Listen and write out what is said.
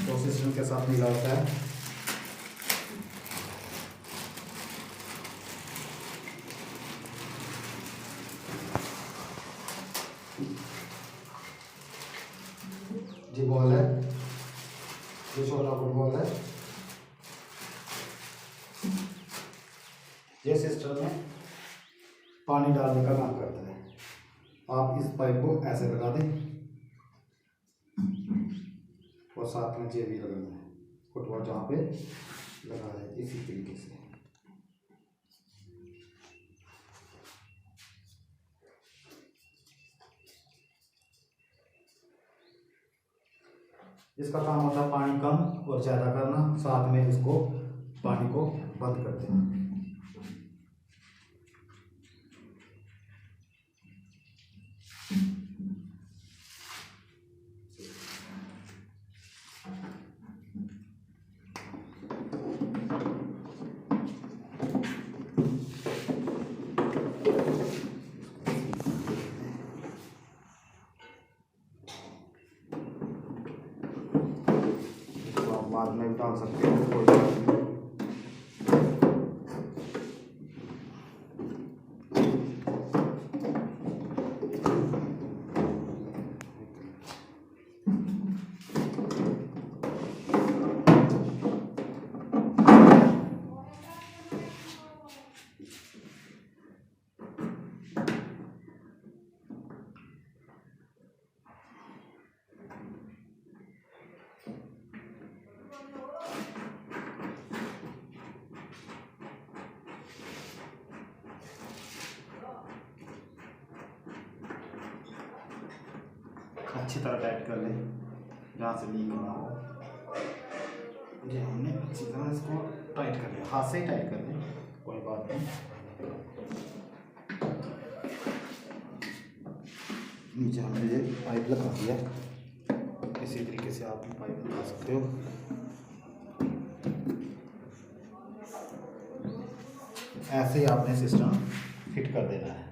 तो सिस्टम के साथ मिला होता है। जी बॉल है, ये छोटा फुटबॉल है। ये सिस्टम में पानी डालने का काम करता है। आप इस पाइप को ऐसे लगा दें और साथ में जे भी लगाना है, फुटबॉल जहाँ पे लगा है इसी तरीके से। इसका काम होता है पानी कम और ज़्यादा करना, साथ में इसको पानी को बंद कर देना। तो आप बाद में डाल सकते हो, कोई बात नहीं। अच्छी तरह टाइट कर लें जहाँ से लीक ना हो। ये हमने अच्छी तरह इसको टाइट कर लिया, हाथ से ही टाइट कर लें, कोई बात नहीं। नीचे हमने ये पाइप लगा दिया, इसी तरीके से आप पाइप लगा सकते हो। ऐसे ही आपने सिस्टम फिट कर देना है।